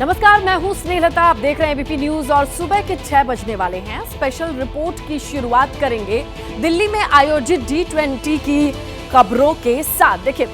नमस्कार, मैं हूं स्नेहलता। आप देख रहे हैं एबीपी न्यूज और सुबह के 6 बजने वाले हैं। स्पेशल रिपोर्ट की शुरुआत करेंगे दिल्ली में आयोजित G20 की खबरों के साथ। देखिए,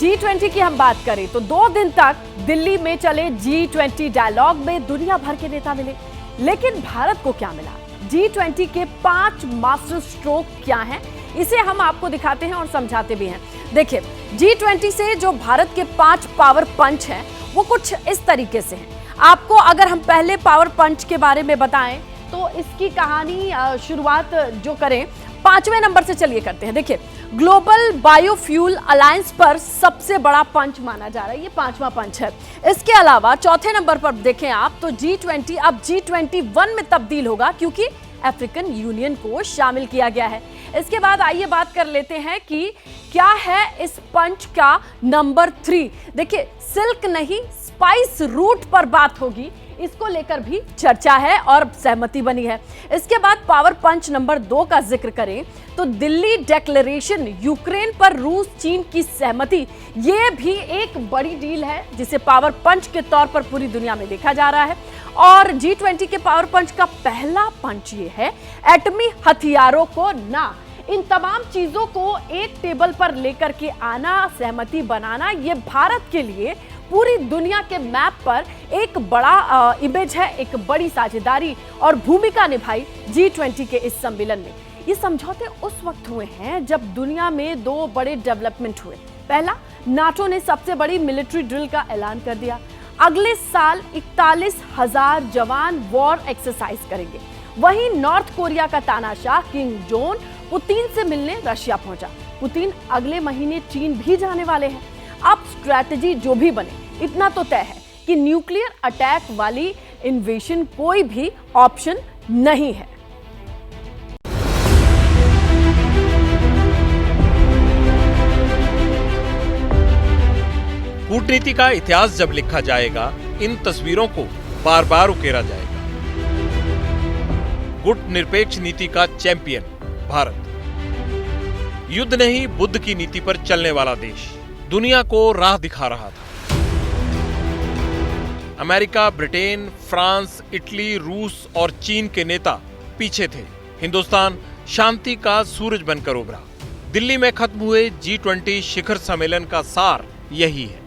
G20 की हम बात करें तो 2 दिन तक दिल्ली में चले G20 डायलॉग में दुनिया भर के नेता मिले, लेकिन भारत को क्या मिला? G20 के 5 मास्टर स्ट्रोक क्या हैं, इसे हम आपको दिखाते हैं और समझाते भी हैं। देखिए, G20 से जो भारत के 5 पावर पंच हैं वो कुछ इस तरीके से हैं। आपको अगर हम पहले पावर पंच के बारे में बताएं तो इसकी कहानी शुरुआत जो करें 5वें नंबर से चलिए करते हैं। देखिए, ग्लोबल बायोफ्यूल अलायंस पर सबसे बड़ा पंच माना जा रहा है, ये 5वां पंच है। इसके अलावा चौथे नंबर पर देखें आप तो G20 अब G21 में तब्दील होगा, क्योंकि अफ्रीकन यूनियन को शामिल किया गया है। इसके बाद आइए बात कर लेते हैं कि क्या है इस पंच का नंबर 3। देखिए, सिल्क नहीं स्पाइस रूट पर बात होगी, इसको लेकर भी चर्चा है और सहमति बनी है। इसके बाद पावर पंच नंबर 2 का जिक्र करें तो दिल्ली डिक्लेरेशन, यूक्रेन पर रूस चीन की सहमति, ये भी एक बड़ी डील है जिसे पावर पंच के तौर पर पूरी दुनिया में देखा जा रहा है। और G20 के पावर पंच का पहला पंच ये है एटमी हथियारों को ना। इन तमाम चीजों को एक टेबल पर लेकर के आना, सहमति बनाना, ये भारत के लिए पूरी दुनिया के मैप पर एक बड़ा इमेज है, एक बड़ी साझेदारी और भूमिका निभाई G20 के इस सम्मेलन में। ये समझौते उस वक्त हुए हैं जब दुनिया में 2 बड़े डेवलपमेंट हुए। पहला, नाटो ने सबसे बड़ी मिलिट्री ड्रिल का ऐलान कर दिया। अगले साल 41,000 जवान वॉर एक्सरसाइज करेंगे। वहीं नॉर्थ कोरिया का तानाशाह किम जोंग पुतिन से मिलने रशिया पहुंचा। पुतिन अगले महीने चीन भी जाने वाले हैं। अब स्ट्रैटेजी जो भी बने, इतना तो तय है कि न्यूक्लियर अटैक वाली इन्वेशन कोई भी ऑप्शन नहीं है। कूटनीति का इतिहास जब लिखा जाएगा, इन तस्वीरों को बार बार उकेरा जाएगा। गुट निरपेक्ष नीति का चैंपियन भारत, युद्ध नहीं बुद्ध की नीति पर चलने वाला देश, दुनिया को राह दिखा रहा था। अमेरिका, ब्रिटेन, फ्रांस, इटली, रूस और चीन के नेता पीछे थे। हिंदुस्तान शांति का सूरज बनकर उभरा। दिल्ली में खत्म हुए G20 शिखर सम्मेलन का सार यही है।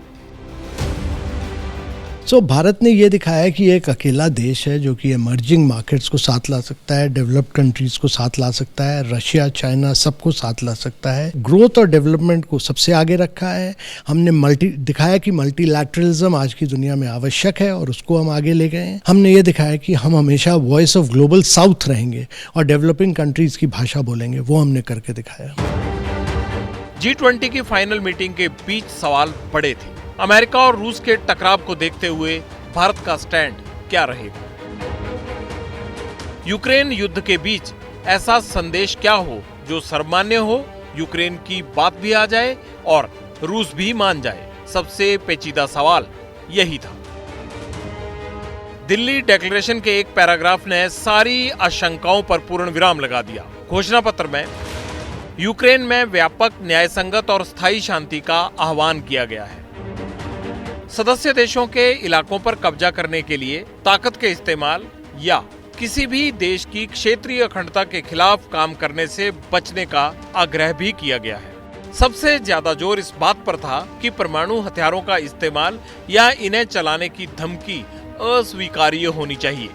भारत ने ये दिखाया कि एक अकेला देश है जो कि इमर्जिंग मार्केट्स को साथ ला सकता है, डेवलप्ड कंट्रीज को साथ ला सकता है, रशिया, चाइना सबको साथ ला सकता है। ग्रोथ और डेवलपमेंट को सबसे आगे रखा है। हमने दिखाया कि मल्टीलैटरलिज्म आज की दुनिया में आवश्यक है और उसको हम आगे ले गए हैं। हमने ये दिखाया कि हम हमेशा वॉइस ऑफ ग्लोबल साउथ रहेंगे और डेवलपिंग कंट्रीज की भाषा बोलेंगे, वो हमने करके दिखाया। G20 की फाइनल मीटिंग के बीच सवाल बड़े थे। अमेरिका और रूस के टकराव को देखते हुए भारत का स्टैंड क्या रहेगा? यूक्रेन युद्ध के बीच ऐसा संदेश क्या हो जो सर्वमान्य हो, यूक्रेन की बात भी आ जाए और रूस भी मान जाए? सबसे पेचीदा सवाल यही था। दिल्ली डिक्लेरेशन के एक पैराग्राफ ने सारी आशंकाओं पर पूर्ण विराम लगा दिया। घोषणा पत्र में यूक्रेन में व्यापक, न्यायसंगत और स्थायी शांति का आह्वान किया गया है। सदस्य देशों के इलाकों पर कब्जा करने के लिए ताकत के इस्तेमाल या किसी भी देश की क्षेत्रीय अखंडता के खिलाफ काम करने से बचने का आग्रह भी किया गया है। सबसे ज्यादा जोर इस बात पर था कि परमाणु हथियारों का इस्तेमाल या इन्हें चलाने की धमकी अस्वीकार्य होनी चाहिए।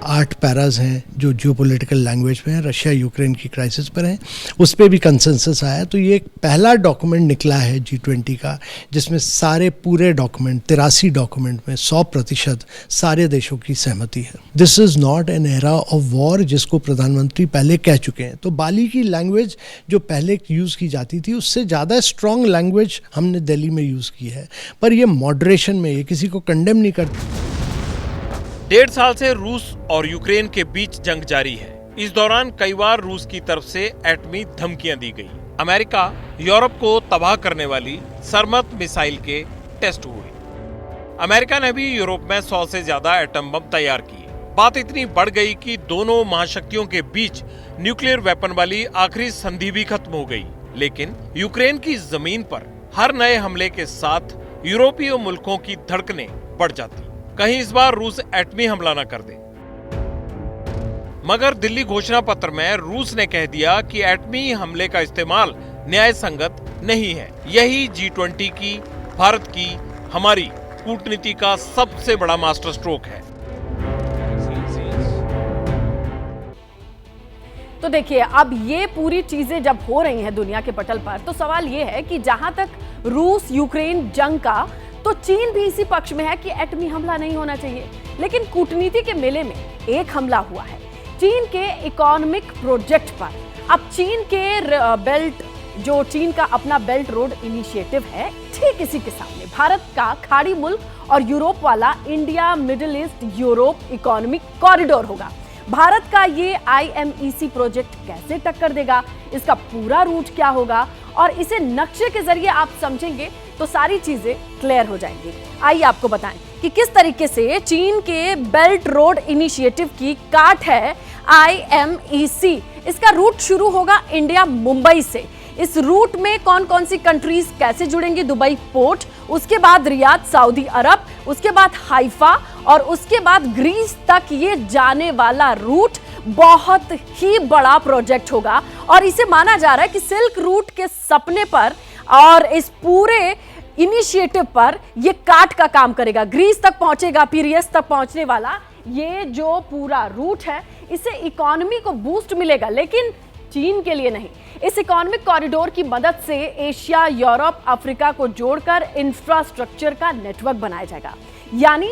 8 पैराज हैं जो जियोपॉलिटिकल लैंग्वेज में है, रशिया यूक्रेन की क्राइसिस पर है, उस पर भी कंसेंसस आया। तो ये एक पहला डॉक्यूमेंट निकला है G20 का, जिसमें सारे पूरे डॉक्यूमेंट 83 डॉक्यूमेंट में 100% सारे देशों की सहमति है। This is not an era of war, जिसको प्रधानमंत्री पहले कह चुके हैं। तो बाली की लैंग्वेज जो पहले यूज की जाती थी, उससे ज्यादा स्ट्रॉन्ग लैंग्वेज हमने दिल्ली में यूज की है। पर ये मॉडरेशन में, ये किसी को कंडेम नहीं करती। 1.5 साल से रूस और यूक्रेन के बीच जंग जारी है। इस दौरान कई बार रूस की तरफ से एटमी धमकियां दी गई। अमेरिका, यूरोप को तबाह करने वाली सरमत मिसाइल के टेस्ट हुए। अमेरिका ने भी यूरोप में 100 से ज्यादा एटम बम तैयार किए। बात इतनी बढ़ गई कि दोनों महाशक्तियों के बीच न्यूक्लियर वेपन वाली आखिरी संधि भी खत्म हो गई। लेकिन यूक्रेन की जमीन पर हर नए हमले के साथ यूरोपीय मुल्कों की धड़कनें बढ़ जाती। कहीं इस बार रूस एटमी हमला न कर दे। मगर दिल्ली घोषणा पत्र में रूस ने कह दिया कि एटमी हमले का इस्तेमाल न्याय संगत नहीं है। यही G20 की, भारत की, हमारी कूटनीति का सबसे बड़ा मास्टर स्ट्रोक है। तो देखिए, अब ये पूरी चीजें जब हो रही हैं दुनिया के पटल पर, तो सवाल ये है कि जहां तक रूस यूक्रेन जंग का, तो चीन भी इसी पक्ष में है कि एटमी हमला नहीं होना चाहिए। लेकिन कूटनीति के मेले में एक हमला हुआ है चीन के इकोनॉमिक प्रोजेक्ट पर। अब चीन के बेल्ट, जो चीन का अपना बेल्ट रोड इनिशिएटिव है, ठीक इसी के सामने भारत का खाड़ी मुल्क और यूरोप वाला India middle east Europe economic corridor होगा। भारत का ये IMEC प्रोजेक्ट कैसे टक्कर देगा, इसका पूरा रूट क्या होगा, और इसे नक्शे के जरिए आप समझेंगे तो सारी चीजें क्लियर हो जाएंगी। आइए आपको बताएं कि किस तरीके से चीन के बेल्ट रोड इनिशिएटिव की काट है IMEC। इसका रूट शुरू होगा इंडिया मुंबई से। इस रूट में कौन कौन सी कंट्रीज कैसे जुड़ेंगी, दुबई पोर्ट, उसके बाद रियाद सऊदी अरब, उसके बाद हाइफा और उसके बाद ग्रीस तक ये जाने वाला रूट बहुत ही बड़ा प्रोजेक्ट होगा। और इसे माना जा रहा है कि सिल्क रूट के सपने पर और इस पूरे इनिशिएटिव पर ये काट का काम करेगा। ग्रीस तक पहुंचेगा, पीरियस तक पहुंचने वाला ये जो पूरा रूट है, इससे इकोनॉमी को बूस्ट मिलेगा, लेकिन चीन के लिए नहीं। इस इकोनॉमिक कॉरिडोर की मदद से एशिया, यूरोप, अफ्रीका को जोड़कर इंफ्रास्ट्रक्चर का नेटवर्क बनाया जाएगा, यानी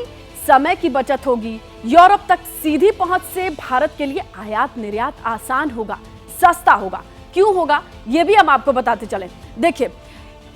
समय की बचत होगी। यूरोप तक सीधी पहुंच से भारत के लिए आयात निर्यात आसान होगा, सस्ता होगा। क्यों होगा, यह भी हम आपको बताते चलें। देखिए,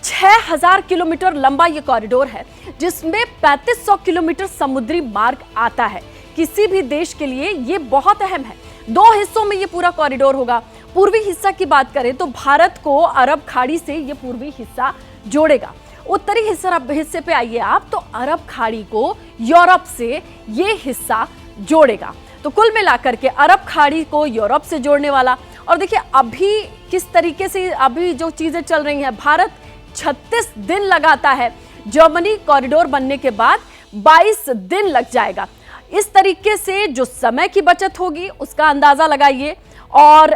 6000 किलोमीटर लंबा यह कॉरिडोर है, जिसमें 3500 किलोमीटर समुद्री मार्ग आता है। किसी भी देश के लिए यह बहुत अहम है। 2 हिस्सों में यह पूरा कॉरिडोर होगा। पूर्वी हिस्सा की बात करें तो भारत को अरब खाड़ी से यह पूर्वी हिस्सा जोड़ेगा। उत्तरी हिस्से पे आइए आप, तो अरब खाड़ी को यूरोप से ये हिस्सा जोड़ेगा। तो कुल मिलाकर के अरब खाड़ी को यूरोप से जोड़ने वाला। और देखिए अभी किस तरीके से अभी जो चीजें चल रही हैं, भारत 36 दिन लगाता है, जर्मनी कॉरिडोर बनने के बाद 22 दिन लग जाएगा। इस तरीके से जो समय की बचत होगी उसका अंदाजा लगाइए। और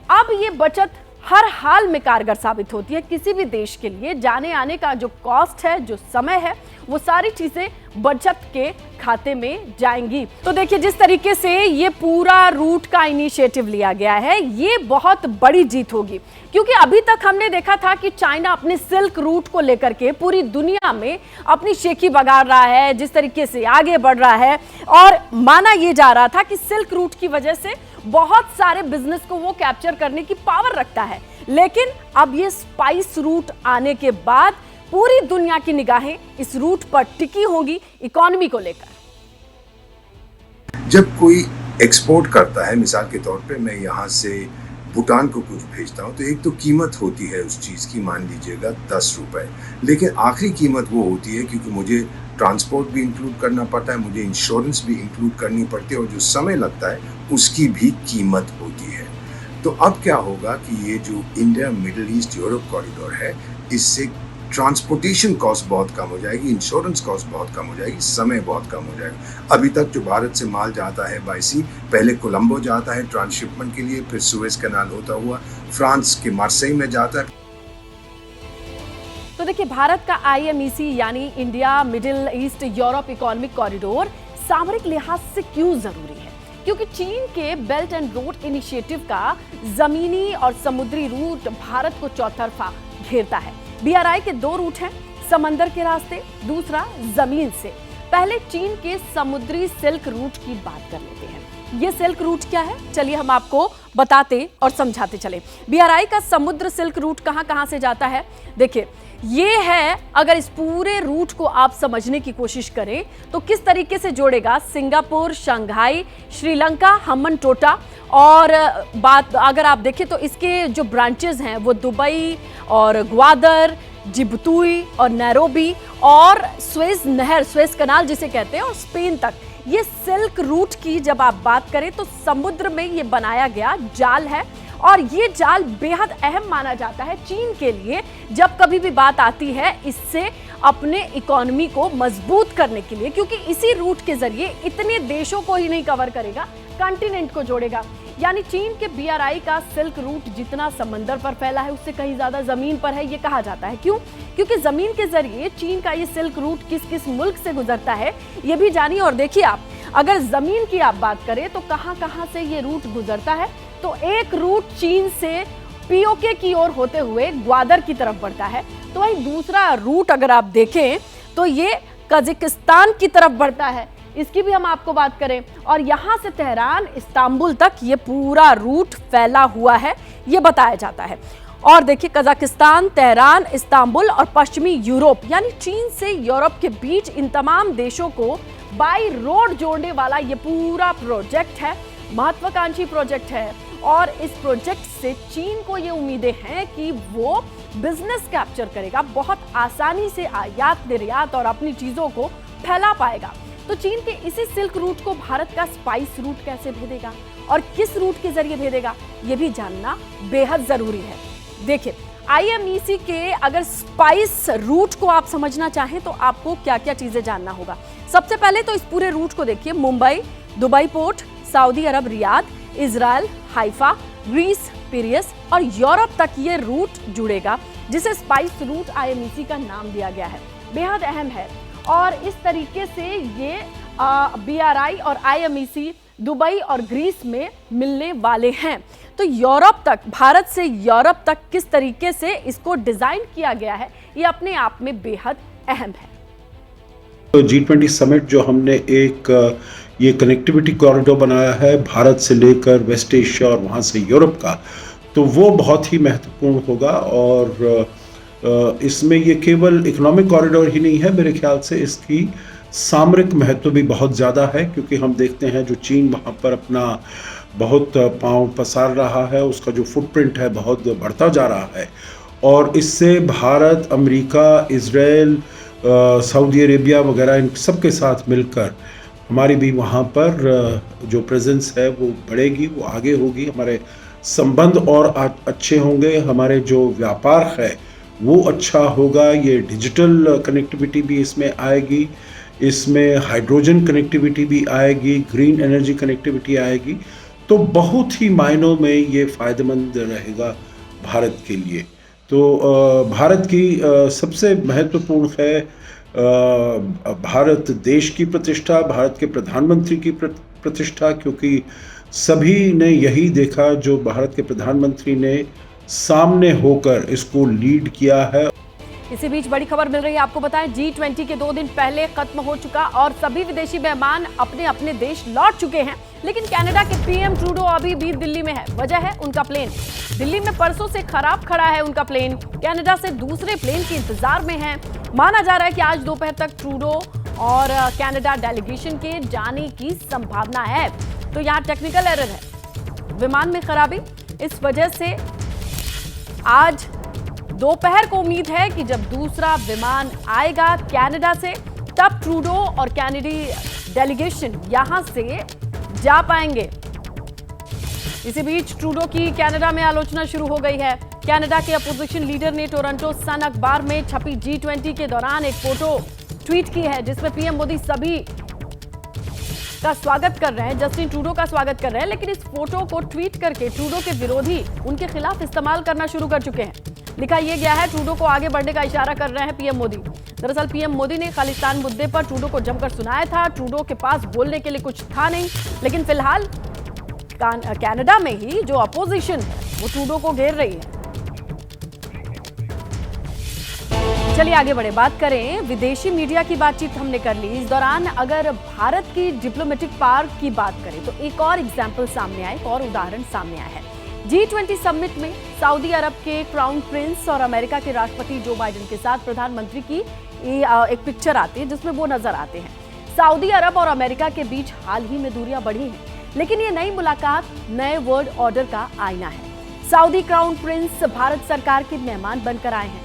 अब ये बचत हर हाल में कारगर साबित होती है। किसी भी देश के लिए जाने आने का जो कॉस्ट है, जो समय है, वो सारी चीजें बचत के खाते में जाएंगी। तो देखिए जिस तरीके से ये पूरा रूट का इनिशिएटिव लिया गया है, ये बहुत बड़ी जीत होगी, क्योंकि अभी तक हमने देखा था कि चाइना अपने सिल्क रूट को लेकर के पूरी दुनिया में अपनी शेखी बगाड़ रहा है, जिस तरीके से आगे बढ़ रहा है। और माना यह जा रहा था कि सिल्क रूट की वजह से बहुत सारे बिजनेस को वो कैप्चर करने की पावर रखता है, लेकिन अब ये स्पाइस रूट आने के बाद पूरी दुनिया की निगाहें इस रूट पर टिकी होगी इकोनॉमी को लेकर। जब कोई एक्सपोर्ट करता है, मिसाल के तौर पे मैं यहाँ से भूटान को कुछ भेजता हूँ, तो एक तो कीमत होती है उस चीज़ की, मान लीजिएगा 10 रुपए, लेकिन आखिरी कीमत वो होती है क्योंकि मुझे ट्रांसपोर्ट भी इंक्लूड करना पड़ता है, मुझे इंश्योरेंस भी इंक्लूड करनी पड़ती है, और जो समय लगता है उसकी भी कीमत होती है। तो अब क्या होगा कि ये जो India middle east Europe corridor है, इससे ट्रांसपोर्टेशन कॉस्ट बहुत कम हो जाएगी, इंश्योरेंस कॉस्ट बहुत कम हो जाएगी, समय बहुत कम हो जाएगा। अभी तक जो भारत से माल जाता है बाय सी, पहले कोलंबो जाता है ट्रांसशिपमेंट के लिए, फिर सुएज कैनाल होता हुआ फ्रांस के मार्सेई में जाता है। तो देखिए भारत का IMEC यानी India middle east Europe economic corridor सामरिक लिहाज से क्यों जरूरी है, क्योंकि चीन के बेल्ट एंड रोड इनिशिएटिव का जमीनी और समुद्री रूट भारत को चौतरफा घेरता है। BRI के 2 रूट हैं, समंदर के रास्ते, दूसरा जमीन से। पहले चीन के समुद्री सिल्क रूट की बात कर लेते हैं। ये सिल्क रूट क्या है, चलिए हम आपको बताते और समझाते चले। BRI का समुद्र सिल्क रूट कहां से जाता है, देखिए ये है, अगर इस पूरे रूट को आप समझने की कोशिश करें तो किस तरीके से जोड़ेगा सिंगापुर, शंघाई, श्रीलंका, हम्बन टोटा। और बात अगर आप देखें तो इसके जो ब्रांचेस हैं वो दुबई और ग्वादर, जिबुती और नैरोबी और स्वेज नहर, स्वेज कनाल जिसे कहते हैं, और स्पेन तक। ये सिल्क रूट की जब आप बात करें तो समुद्र में ये बनाया गया जाल है, और ये जाल बेहद अहम माना जाता है चीन के लिए। जब कभी भी बात आती है इससे अपने इकोनॉमी को मजबूत करने के लिए, क्योंकि इसी रूट के जरिए इतने देशों को ही नहीं कवर करेगा, कंटिनेंट को जोड़ेगा। यानी चीन के BRI का सिल्क रूट जितना समंदर पर फैला है उससे कहीं ज्यादा जमीन पर है, ये कहा जाता है। क्यों? क्योंकि जमीन के जरिए चीन का ये सिल्क रूट किस किस मुल्क से गुजरता है ये भी जानिए। और देखिए, आप अगर जमीन की आप बात करें तो कहां कहां से ये रूट गुजरता है, तो एक रूट चीन से POK की ओर होते हुए ग्वादर की तरफ बढ़ता है, तो वहीं दूसरा रूट अगर आप देखें तो ये कजाकिस्तान की तरफ बढ़ता है, इसकी भी हम आपको बात करें। और यहां से तेहरान, इस्तांबुल तक ये पूरा रूट फैला हुआ है, ये बताया जाता है। और देखिए, कजाकिस्तान, तेहरान, इस्तांबुल और पश्चिमी यूरोप यानी चीन से यूरोप के बीच इन तमाम देशों को बाई रोड जोड़ने वाला ये पूरा प्रोजेक्ट है, महत्वाकांक्षी प्रोजेक्ट है। और इस प्रोजेक्ट से चीन को ये उम्मीदें हैं कि वो बिजनेस कैप्चर करेगा, बहुत आसानी से आयात निर्यात और अपनी चीजों को फैला पाएगा। तो चीन के इसी सिल्क रूट को भारत का स्पाइस रूट कैसे भेदेगा और किस रूट के जरिए भेदेगा, ये भी जानना बेहद जरूरी है। देखिए, IMEC के अगर स्पाइस रूट को आप समझना चाहें तो आपको क्या क्या चीजें जानना होगा। सबसे पहले तो इस पूरे रूट को देखिए, Mumbai, Dubai port, Saudi Arab Riyadh, Israel Haifa, Greece Piraeus और यूरोप तक ये रूट जुड़ेगा, जिसे स्पाइस रूट IMEC का नाम दिया गया है। बेहद अहम है। और इस तरीके से ये BRI और IMEC दुबई और ग्रीस में मिलने वाले हैं। तो यूरोप तक, भारत से यूरोप तक किस तरीके से इसको डिजाइन किया गया है, ये अपने आप में बेहद अहम है। तो G20 समिट जो हमने एक ये कनेक्टिविटी कॉरिडोर बनाया है भारत से लेकर वेस्ट एशिया और वहाँ से यूरोप का, तो वो बहुत ही महत्वपूर्ण होगा। और इसमें ये केवल इकोनॉमिक कॉरिडोर ही नहीं है, मेरे ख्याल से इसकी सामरिक महत्व भी बहुत ज़्यादा है, क्योंकि हम देखते हैं जो चीन वहाँ पर अपना बहुत पांव पसार रहा है, उसका जो फुटप्रिंट है बहुत बढ़ता जा रहा है। और इससे Bharat, America, Israel, Saudi Arabia वगैरह इन सब के साथ मिलकर हमारी भी वहाँ पर जो प्रेजेंस है वो बढ़ेगी, वो आगे होगी, हमारे संबंध और अच्छे होंगे, हमारे जो व्यापार है वो अच्छा होगा। ये डिजिटल कनेक्टिविटी भी इसमें आएगी, इसमें हाइड्रोजन कनेक्टिविटी भी आएगी, ग्रीन एनर्जी कनेक्टिविटी आएगी। तो बहुत ही मायनों में ये फ़ायदेमंद रहेगा भारत के लिए। तो भारत की सबसे महत्वपूर्ण है भारत देश की प्रतिष्ठा, भारत के प्रधानमंत्री की प्रतिष्ठा, क्योंकि सभी ने यही देखा जो भारत के प्रधानमंत्री ने सामने होकर इसको लीड किया है। इसी बीच बड़ी खबर मिल रही है, आपको बताएं G20 के 2 दिन पहले खत्म हो चुका और सभी विदेशी मेहमान अपने अपने देश लौट चुके हैं, लेकिन कनाडा के PM ट्रूडो अभी भी दिल्ली में है। वजह है उनका प्लेन दिल्ली में परसों से खराब खड़ा है। उनका प्लेन कनाडा से दूसरे प्लेन के इंतजार में है। माना जा रहा है कि आज दोपहर तक ट्रूडो और कनाडा डेलीगेशन के जाने की संभावना है। तो यहाँ टेक्निकल एरर है, विमान में खराबी, इस वजह से आज दोपहर को उम्मीद है कि जब दूसरा विमान आएगा कनाडा से, तब ट्रूडो और कनाडी डेलीगेशन यहां से जा पाएंगे। इसी बीच ट्रूडो की कनाडा में आलोचना शुरू हो गई है। कनाडा के अपोजिशन लीडर ने टोरंटो सन अखबार में छपी G20 के दौरान एक फोटो ट्वीट की है, जिसमें PM मोदी सभी का स्वागत कर रहे हैं, जस्टिन ट्रूडो का स्वागत कर रहे हैं, लेकिन इस फोटो को ट्वीट करके ट्रूडो के विरोधी उनके खिलाफ इस्तेमाल करना शुरू कर चुके हैं। लिखा यह गया है, ट्रूडो को आगे बढ़ने का इशारा कर रहे हैं PM मोदी। दरअसल PM मोदी ने खालिस्तान मुद्दे पर ट्रूडो को जमकर सुनाया था। ट्रूडो के पास बोलने के लिए कुछ था नहीं, लेकिन फिलहाल कनाडा में ही जो अपोजिशन है वो ट्रूडो को घेर रही है। चलिए आगे बढ़े, बात करें विदेशी मीडिया की। बातचीत हमने कर ली। इस दौरान अगर भारत की डिप्लोमेटिक पावर की बात करें तो एक और एग्जाम्पल सामने आया, एक और उदाहरण सामने आया है। G20 समिट में सऊदी अरब के क्राउन प्रिंस और अमेरिका के राष्ट्रपति जो बाइडेन के साथ प्रधानमंत्री की एक पिक्चर आती है, जिसमें वो नजर आते हैं। सऊदी अरब और अमेरिका के बीच हाल ही में दूरियां बढ़ी हैं, लेकिन ये नई मुलाकात नए वर्ल्ड ऑर्डर का आईना है। सऊदी क्राउन प्रिंस भारत सरकार के मेहमान बनकर आए हैं।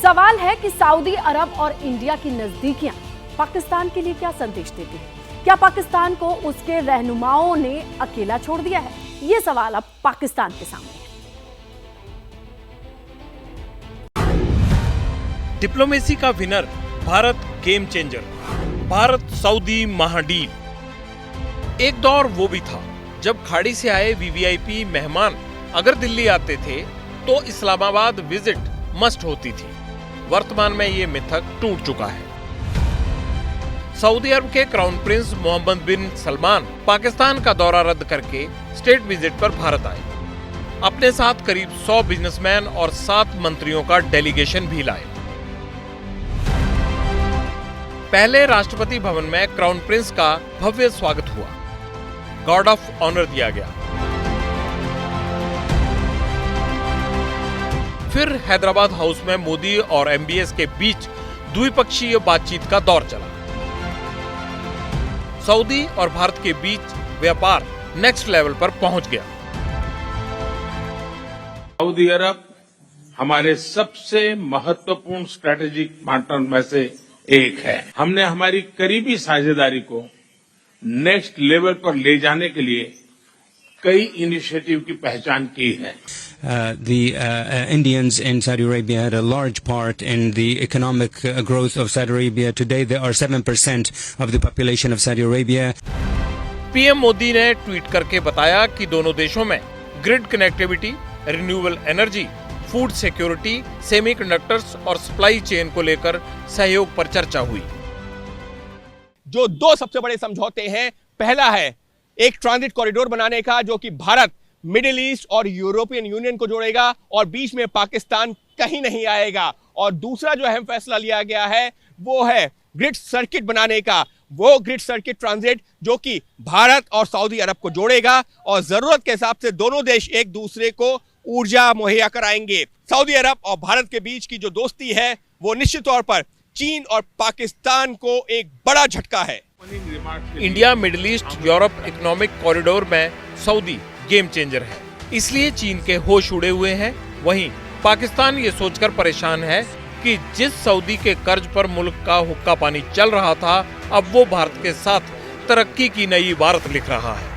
सवाल है कि सऊदी अरब और इंडिया की नजदीकियां पाकिस्तान के लिए क्या संदेश देती है? क्या पाकिस्तान को उसके रहनुमाओं ने अकेला छोड़ दिया है? ये सवाल अब पाकिस्तान के सामने है। डिप्लोमेसी का winner Bharat game changer, Bharat Saudi महाडील। एक दौर वो भी था जब खाड़ी से आए वीवीआईपी मेहमान अगर दिल्ली आते थे तो इस्लामाबाद विजिट मस्ट होती थी। वर्तमान में ये मिथक टूट चुका है। सऊदी अरब के क्राउन प्रिंस मोहम्मद बिन सलमान पाकिस्तान का दौरा रद्द करके स्टेट विजिट पर भारत आए। अपने साथ करीब 100 बिजनेसमैन और 7 मंत्रियों का डेलीगेशन भी लाए। पहले राष्ट्रपति भवन में क्राउन प्रिंस का भव्य स्वागत हुआ, गार्ड ऑफ ऑनर दिया गया। फिर हैदराबाद हाउस में मोदी और एमबीएस के बीच द्विपक्षीय बातचीत का दौर चला। सऊदी और भारत के बीच व्यापार नेक्स्ट लेवल पर पहुंच गया। सऊदी अरब हमारे सबसे महत्वपूर्ण स्ट्रेटेजिक पार्टनर में से एक है। हमने हमारी करीबी साझेदारी को नेक्स्ट लेवल पर ले जाने के लिए कई इनिशिएटिव की पहचान की है। Indians in Saudi Arabia had a large part in the economic growth of Saudi Arabia. Today, they are 7% of the population of Saudi Arabia. PM Modi ने ट्वीट करके बताया कि दोनों देशों में grid connectivity, renewable energy, food security, semiconductors और supply chain को लेकर सहयोग पर चर्चा हुई। जो दो सबसे बड़े समझौते हैं, पहला है एक ट्रांजिट कॉरिडोर बनाने का जो कि भारत मिडिल ईस्ट और यूरोपियन यूनियन को जोड़ेगा और बीच में पाकिस्तान कहीं नहीं आएगा। और दूसरा जो अहम फैसला लिया गया है वो है ग्रिड सर्किट बनाने का, वो ग्रिड सर्किट ट्रांजिट जो कि भारत और सऊदी अरब को जोड़ेगा और जरूरत के हिसाब से दोनों देश एक दूसरे को ऊर्जा मुहैया कराएंगे। सऊदी अरब और भारत के बीच की जो दोस्ती है वो निश्चित तौर पर चीन और पाकिस्तान को एक बड़ा झटका है। India middle east Europe economic corridor में सऊदी गेम चेंजर है, इसलिए चीन के होश उड़े हुए हैं। वहीं पाकिस्तान ये सोचकर परेशान है कि जिस सऊदी के कर्ज पर मुल्क का हुक्का पानी चल रहा था, अब वो भारत के साथ तरक्की की नई इबारत लिख रहा है।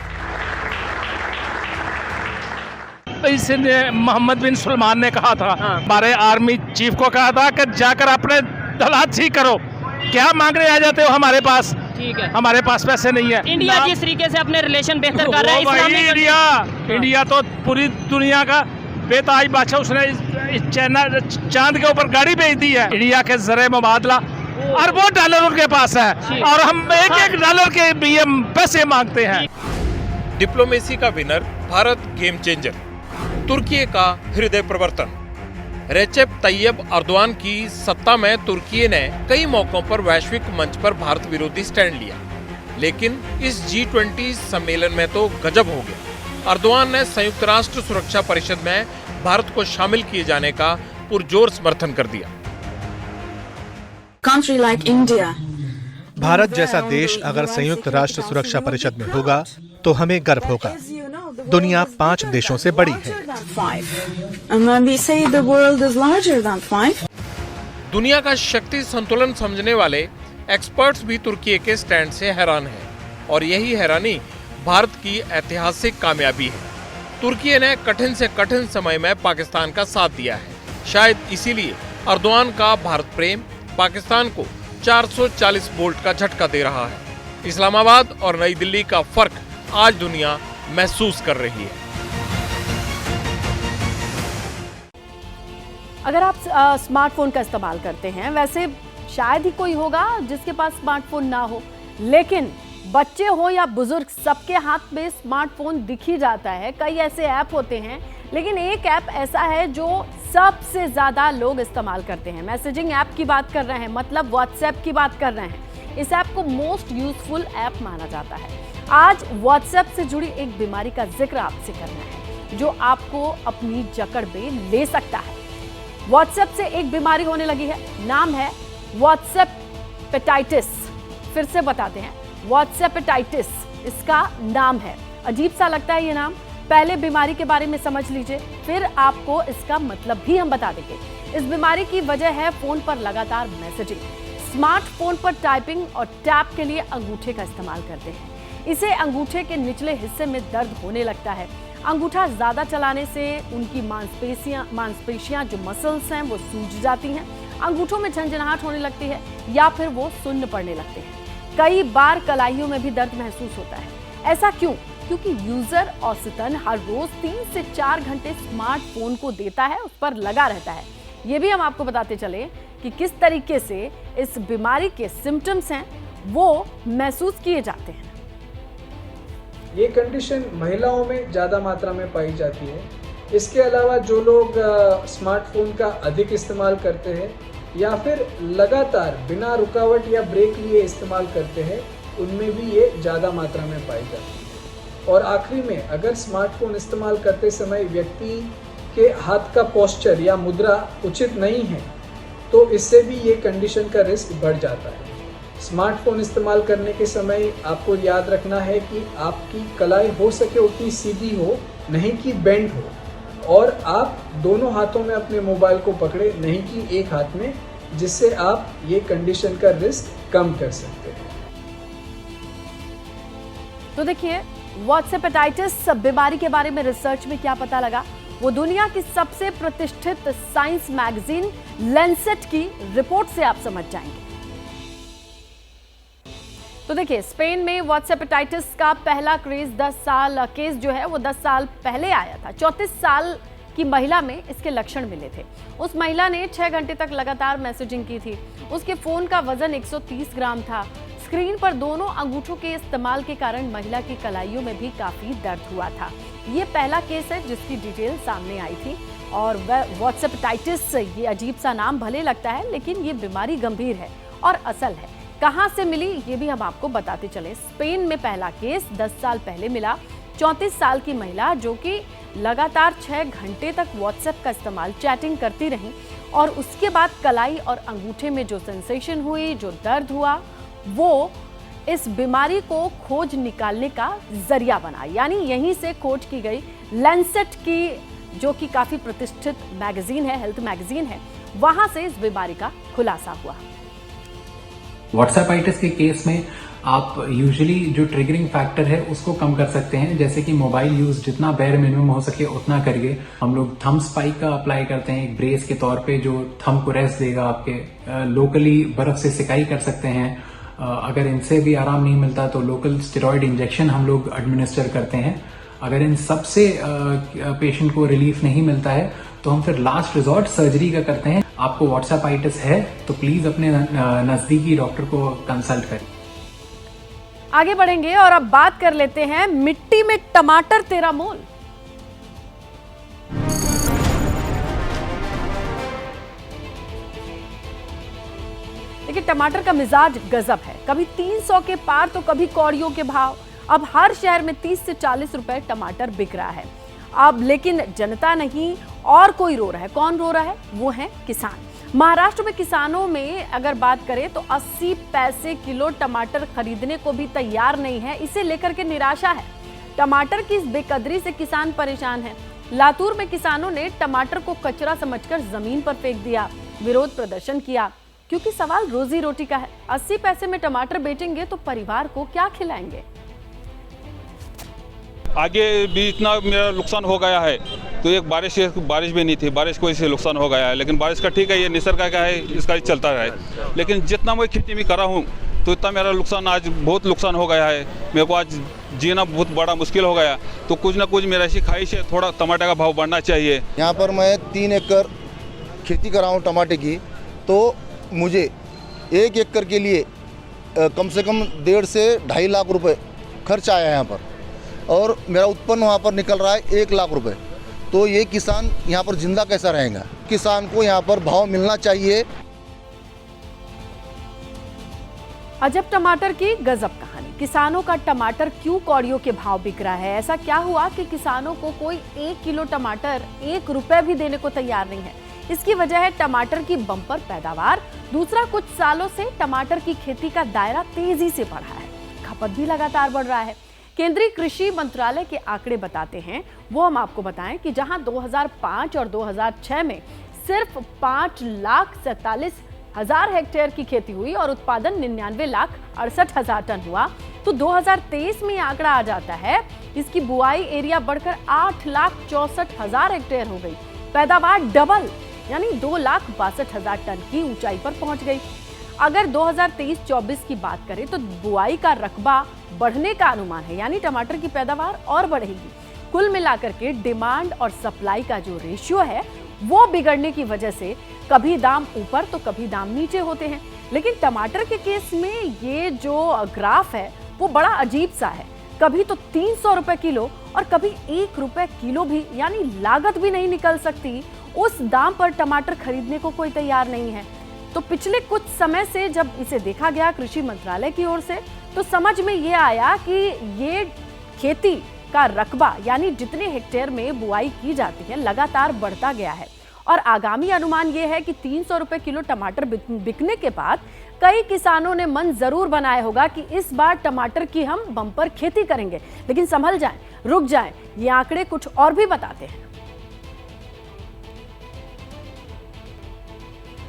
इसने मोहम्मद बिन सलमान ने कहा था, हमारे आर्मी चीफ को कहा था कि जाकर अपने हालात ठीक करो, क्या मांगने आ जाते हो हमारे पास? ठीक है, हमारे पास पैसे नहीं है। इंडिया जिस तरीके से अपने रिलेशन बेहतर कर रहा है, इंडिया तो पूरी दुनिया का बेताज बादशाह, उसने चांद के ऊपर गाड़ी भेज दी है। इंडिया के जरिए मुबादला अरबों डॉलर उनके पास है और हम एक डॉलर के भी पैसे मांगते हैं। डिप्लोमेसी का विनर भारत गेम चेंजर, तुर्की का हृदय प्रवर्तन। रेचेप तैयब अर्दवान की सत्ता में तुर्की ने कई मौकों पर वैश्विक मंच पर भारत विरोधी स्टैंड लिया, लेकिन इस G20 सम्मेलन में तो गजब हो गया। अर्दवान ने संयुक्त राष्ट्र सुरक्षा परिषद में भारत को शामिल किए जाने का पुरजोर समर्थन कर दिया। Country like India. भारत जैसा देश अगर संयुक्त राष्ट्र सुरक्षा परिषद में होगा तो हमें गर्व होगा। दुनिया 5 देशों से बड़ी है। दुनिया का शक्ति संतुलन समझने वाले एक्सपर्ट्स भी तुर्की के स्टैंड से हैरान हैं और यही हैरानी भारत की ऐतिहासिक कामयाबी है। तुर्की ने कठिन से कठिन समय में पाकिस्तान का साथ दिया है। शायद इसीलिए अर्दवान का भारत प्रेम पाकिस्तान को 440 वोल्ट का झटका दे रहा है। इस्लामाबाद और नई दिल्ली का फर्क आज दुनिया महसूस कर रही है। अगर आप स्मार्टफोन का इस्तेमाल करते हैं, वैसे शायद ही कोई होगा जिसके पास स्मार्टफोन ना हो, लेकिन बच्चे हो या बुजुर्ग सबके हाथ में स्मार्टफोन दिख ही जाता है। कई ऐसे ऐप होते हैं, लेकिन एक ऐप ऐसा है जो सबसे ज्यादा लोग इस्तेमाल करते हैं। मैसेजिंग ऐप की बात कर रहे हैं, मतलब व्हाट्सएप की बात कर रहे हैं। इस ऐप को मोस्ट यूजफुल ऐप माना जाता है। आज व्हाट्सएप से जुड़ी एक बीमारी का जिक्र आपसे करना है जो आपको अपनी जकड़ में ले सकता है। व्हाट्सएप से एक बीमारी होने लगी है, नाम है व्हाट्सएपेटाइटिस। फिर से बताते हैं, व्हाट्सएपेटाइटिस इसका नाम है। अजीब सा लगता है ये नाम। पहले बीमारी के बारे में समझ लीजिए, फिर आपको इसका मतलब भी हम बता देंगे। इस बीमारी की वजह है फोन पर लगातार मैसेजिंग। स्मार्टफोन पर टाइपिंग और टैप के लिए अंगूठे का इस्तेमाल करते हैं। इसे अंगूठे के निचले हिस्से में दर्द होने लगता है। अंगूठा ज्यादा चलाने से उनकी मांसपेशियां जो मसल्स हैं वो सूज जाती हैं। अंगूठों में झंझनाहट होने लगती है या फिर वो सुन्न पड़ने लगते हैं। कई बार कलाइयों में भी दर्द महसूस होता है। ऐसा क्यों? क्योंकि यूजर औसतन हर रोज 3 से 4 घंटे स्मार्टफोन को देता है, उस पर लगा रहता है। ये भी हम आपको बताते चले कि किस तरीके से इस बीमारी के सिम्टम्स हैं वो महसूस किए जाते हैं। ये कंडीशन महिलाओं में ज़्यादा मात्रा में पाई जाती है। इसके अलावा जो लोग स्मार्टफोन का अधिक इस्तेमाल करते हैं या फिर लगातार बिना रुकावट या ब्रेक लिए इस्तेमाल करते हैं, उनमें भी ये ज़्यादा मात्रा में पाई जाती है। और आखिरी में, अगर स्मार्टफोन इस्तेमाल करते समय व्यक्ति के हाथ का पोस्चर या मुद्रा उचित नहीं है तो इससे भी ये कंडीशन का रिस्क बढ़ जाता है। स्मार्टफोन इस्तेमाल करने के समय आपको याद रखना है कि आपकी कलाई हो सके उतनी सीधी हो, नहीं कि बेंड हो, और आप दोनों हाथों में अपने मोबाइल को पकड़े, नहीं कि एक हाथ में, जिससे आप ये कंडीशन का रिस्क कम कर सकते हैं। तो देखिए, व्हाट्सएपेटाइटिस बीमारी के बारे में रिसर्च में क्या पता लगा, वो दुनिया की सबसे प्रतिष्ठित साइंस मैगजीन लैंसेट की रिपोर्ट से आप समझ जाएंगे। तो देखिए, स्पेन में व्हाट्सएपेटाइटिस का पहला केस जो है वो 10 साल पहले आया था। 34 साल की महिला में इसके लक्षण मिले थे। उस महिला ने 6 घंटे तक लगातार मैसेजिंग की थी। उसके फोन का वजन 130 ग्राम था। स्क्रीन पर दोनों अंगूठों के इस्तेमाल के कारण महिला की कलाइयों में भी काफी दर्द हुआ था। ये पहला केस है जिसकी डिटेल सामने आई थी। और व्हाट्सएपेटाइटिस, ये अजीब सा नाम भले लगता है, लेकिन ये बीमारी गंभीर है और असल है। कहां से मिली ये भी हम आपको बताते चले। स्पेन में पहला केस 10 साल पहले मिला। 34 साल की महिला जो कि लगातार 6 घंटे तक व्हाट्सएप का इस्तेमाल, चैटिंग करती रही और उसके बाद कलाई और अंगूठे में जो सेंसेशन हुई, जो दर्द हुआ, वो इस बीमारी को खोज निकालने का जरिया बना। यानी यहीं से खोज की गई लैंसेट की, जो कि काफी प्रतिष्ठित मैगजीन है, हेल्थ मैगजीन है, वहां से इस बीमारी का खुलासा हुआ। व्हाट्सएपाइटिस के केस में आप यूजुअली जो ट्रिगरिंग फैक्टर है उसको कम कर सकते हैं, जैसे कि मोबाइल यूज जितना बेयर मिनिमम हो सके उतना करिए। हम लोग थंब स्पाइक का अप्लाई करते हैं एक ब्रेस के तौर पे, जो थंब को रेस्ट देगा आपके। लोकली बर्फ से सिकाई कर सकते हैं। अगर इनसे भी आराम नहीं मिलता तो लोकल स्टेरॉइड इंजेक्शन हम लोग एडमिनिस्टर करते हैं। अगर इन सबसे पेशेंट को रिलीफ नहीं मिलता है तो हम फिर लास्ट रिजॉर्ट सर्जरी का करते हैं। आपको व्हाट्सएपाइटिस है तो प्लीज अपने नजदीकी डॉक्टर को कंसल्ट करें। आगे बढ़ेंगे और अब बात कर लेते हैं मिट्टी में टमाटर तेरा मोल। देखिए, टमाटर का मिजाज गजब है। कभी 300 के पार तो कभी कौड़ियों के भाव। अब हर शहर में 30 से 40 रुपए टमाटर बिक रहा है। अब लेकिन जनता नहीं और कोई रो रहा है। कौन रो रहा है? वो है किसान। महाराष्ट्र में किसानों में अगर बात करें तो 80 पैसे किलो टमाटर खरीदने को भी तैयार नहीं है। इसे लेकर के निराशा है। टमाटर की इस बेकदरी से किसान परेशान है। लातूर में किसानों ने टमाटर को कचरा समझकर जमीन पर फेंक दिया, विरोध प्रदर्शन किया, क्योंकि सवाल रोजी रोटी का है। 80 पैसे में टमाटर बेचेंगे तो परिवार को क्या खिलाएंगे? आगे भी इतना मेरा नुकसान हो गया है तो एक बारिश भी नहीं थी, बारिश को इससे नुकसान हो गया है। लेकिन बारिश का ठीक है, ये निसर्ग का है, इसका चलता रहा है। लेकिन जितना मैं खेती में करा हूँ तो इतना मेरा नुकसान, आज बहुत नुकसान हो गया है। मेरे को आज जीना बहुत बड़ा मुश्किल हो गया। तो कुछ ना कुछ मेरा ऐसी ख्वाहिश है, थोड़ा टमाटर का भाव बढ़ना चाहिए। यहाँ पर मैं 3 एकड़ खेती करा हूँ टमाटर की, तो मुझे 1 एकड़ के लिए कम से कम 1.5 से 2.5 लाख रुपए खर्च आया है यहाँ पर, और मेरा उत्पन्न वहाँ पर निकल रहा है 1 लाख रुपए। तो ये किसान यहाँ पर जिंदा कैसा रहेगा? किसान को यहाँ पर भाव मिलना चाहिए। अजब टमाटर की गजब कहानी। किसानों का टमाटर क्यों कौड़ियों के भाव बिक रहा है? ऐसा क्या हुआ कि किसानों को कोई 1 किलो टमाटर 1 रुपए भी देने को तैयार नहीं है? इसकी वजह है टमाटर की बम्पर पैदावार। दूसरा, कुछ सालों से टमाटर की खेती का दायरा तेजी से बढ़ा है, खपत भी लगातार बढ़ रहा है। केंद्रीय कृषि मंत्रालय के आंकड़े बताते हैं, वो हम आपको बताएं कि जहां 2005 और 2006 में सिर्फ 5,47,000 हेक्टेयर की खेती हुई और उत्पादन 99,68,000 टन हुआ, तो 2023 में आंकड़ा आ जाता है, इसकी बुआई एरिया बढ़कर 8,64,000 हेक्टेयर हो गई। पैदावार डबल यानी 2,62,000 टन की ऊंचाई पर पहुंच गई। अगर 2023-24 की बात करें तो बुआई का रकबा बढ़ने का अनुमान है, यानी टमाटर की पैदावार और बढ़ेगी। कुल मिलाकर के डिमांड और सप्लाई का जो रेशियो है वो बिगड़ने की वजह से कभी दाम ऊपर तो कभी दाम नीचे होते हैं। लेकिन टमाटर के केस में ये जो ग्राफ है वो बड़ा अजीब सा है, कभी तो 300 रुपए किलो और कभी 1 रुपए किलो भी, यानी लागत भी नहीं निकल सकती। उस दाम पर टमाटर खरीदने को कोई तैयार नहीं है। तो पिछले कुछ समय से जब इसे देखा गया कृषि मंत्रालय की ओर से, तो समझ में ये आया कि ये खेती का रकबा यानी जितने हेक्टेयर में बुआई की जाती है लगातार बढ़ता गया है। और आगामी अनुमान ये है कि 300 रुपए किलो टमाटर बिकने के बाद कई किसानों ने मन जरूर बनाया होगा कि इस बार टमाटर की हम बम्पर खेती करेंगे। लेकिन संभल जाएं, रुक जाएं, ये आंकड़े कुछ और भी बताते हैं।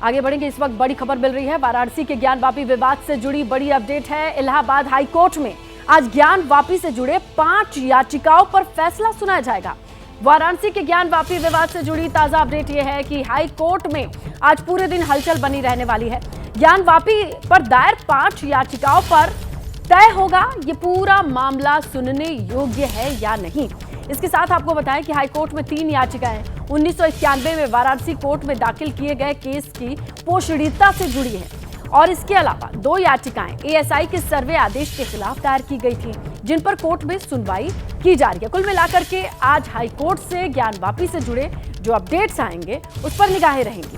आगे बढ़ेंगे। इस वक्त बड़ी खबर मिल रही है, वाराणसी के ज्ञानवापी विवाद से जुड़ी बड़ी अपडेट है। इलाहाबाद हाई कोर्ट में आज ज्ञानवापी से जुड़े 5 याचिकाओं पर फैसला सुनाया जाएगा। वाराणसी के ज्ञानवापी विवाद से जुड़ी ताजा अपडेट यह है कि हाई कोर्ट में आज पूरे दिन हलचल बनी रहने वाली है। ज्ञानवापी पर दायर 5 याचिकाओं पर तय होगा ये पूरा मामला सुनने योग्य है या नहीं। इसके साथ आपको बताएं कि हाई कोर्ट में 3 याचिकाएं 1991 में वाराणसी कोर्ट में दाखिल किए गए केस की पोषणीयता से जुड़ी है और इसके अलावा 2 याचिकाएं एएसआई के सर्वे आदेश के खिलाफ दायर की गई थी, जिन पर कोर्ट में सुनवाई की जा रही है। कुल मिलाकर के आज हाई कोर्ट से ज्ञानवापी से जुड़े जो अपडेट्स आएंगे उस पर निगाहें रहेंगी।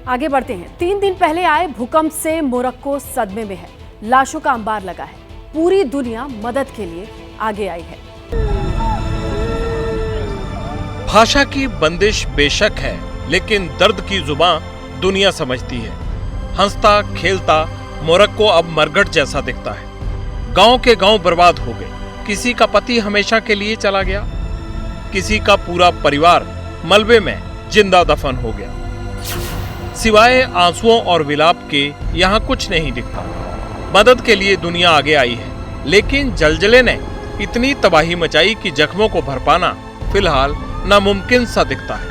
आगे बढ़ते हैं। 3 दिन पहले आए भूकंप से मोरक्को सदमे में है, लाशों का अंबार लगा है। पूरी दुनिया मदद के लिए आगे आई है। भाषा की बंदिश बेशक है, लेकिन दर्द की जुबान दुनिया समझती है। हंसता खेलता मोरक्को अब मरघट जैसा दिखता है। गांव के गांव बर्बाद हो गए। किसी का पति हमेशा के लिए चला गया, किसी का पूरा परिवार मलबे में जिंदा दफन हो गया। सिवाय आंसुओं और विलाप के यहाँ कुछ नहीं दिखता। मदद के लिए दुनिया आगे आई है, लेकिन जलजले ने इतनी तबाही मचाई कि जख्मों को भर पाना फिलहाल नामुमकिन सा दिखता है।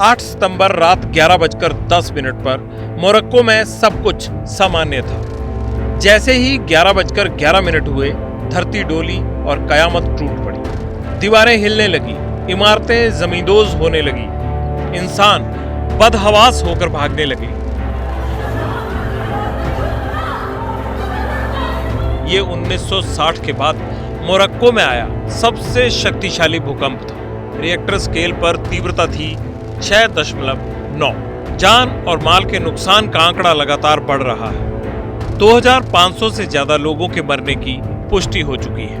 8 सितंबर रात 11:10 पर मोरक्को में सब कुछ सामान्य था। जैसे ही 11:11 हुए, धरती डोली और कयामत टूट पड़ी। दीवारें हिलने लगी, इमारतें जमींदोज होने लगी, इंसान बदहवास होकर भागने लगे। ये 1960 के बाद मोरक्को में आया सबसे शक्तिशाली भूकंप था। रिएक्टर स्केल पर तीव्रता थी 6.9। जान और माल के नुकसान का आंकड़ा लगातार बढ़ रहा है। 2500 से ज्यादा लोगों के मरने की पुष्टि हो चुकी है।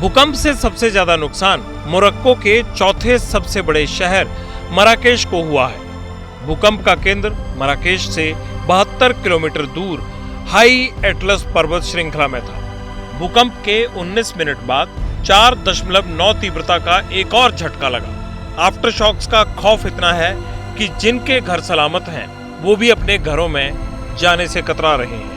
भूकंप से सबसे ज्यादा नुकसान मोरक्को के चौथे सबसे बड़े शहर मराकेश को हुआ है। भूकंप का केंद्र मराकेश से 72 किलोमीटर दूर हाई एटलस पर्वत श्रृंखला में था। भूकंप के 19 मिनट बाद 4.9 तीव्रता का एक और झटका लगा। आफ्टर शॉक्स का खौफ इतना है कि जिनके घर सलामत हैं वो भी अपने घरों में जाने से कतरा रहे हैं।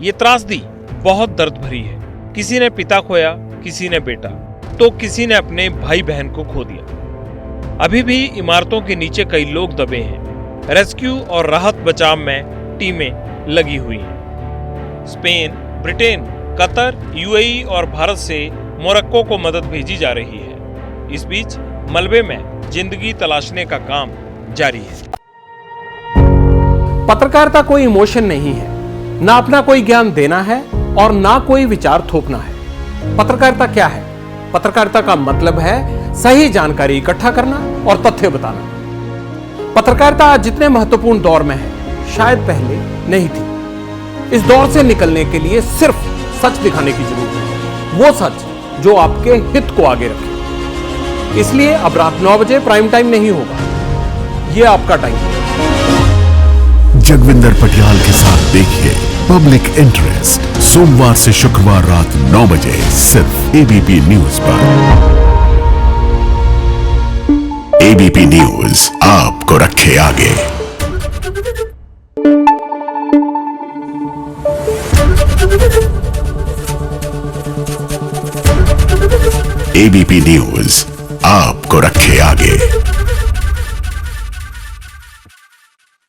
ये त्रासदी बहुत दर्द भरी है। किसी ने पिता खोया, किसी ने बेटा, तो किसी ने अपने भाई बहन को खो दिया। अभी भी इमारतों के नीचे कई लोग दबे हैं। रेस्क्यू और राहत बचाव में टीमें लगी हुई हैं। स्पेन, ब्रिटेन, कतर, यूएई और भारत से मोरक्को को मदद भेजी जा रही है। इस बीच मलबे में जिंदगी तलाशने का काम जारी है। पत्रकारिता कोई इमोशन नहीं है, ना अपना कोई ज्ञान देना है और ना कोई विचार थोपना है। पत्रकारिता क्या है? पत्रकारिता का मतलब है सही जानकारी इकट्ठा करना और तथ्य बताना। पत्रकारिता आज जितने महत्वपूर्ण दौर में है शायद पहले नहीं थी। इस दौर से निकलने के लिए सिर्फ सच दिखाने की जरूरत है, वो सच जो आपके हित को आगे रखे। इसलिए अब रात 9 बजे प्राइम टाइम नहीं होगा, ये आपका टाइम है। जगविंदर पटियाल के साथ देखिए पब्लिक इंटरेस्ट सोमवार से शुक्रवार रात 9 बजे सिर्फ एबीपी न्यूज पर। एबीपी न्यूज आपको रखे आगे। एबीपी न्यूज आपको रखे आगे।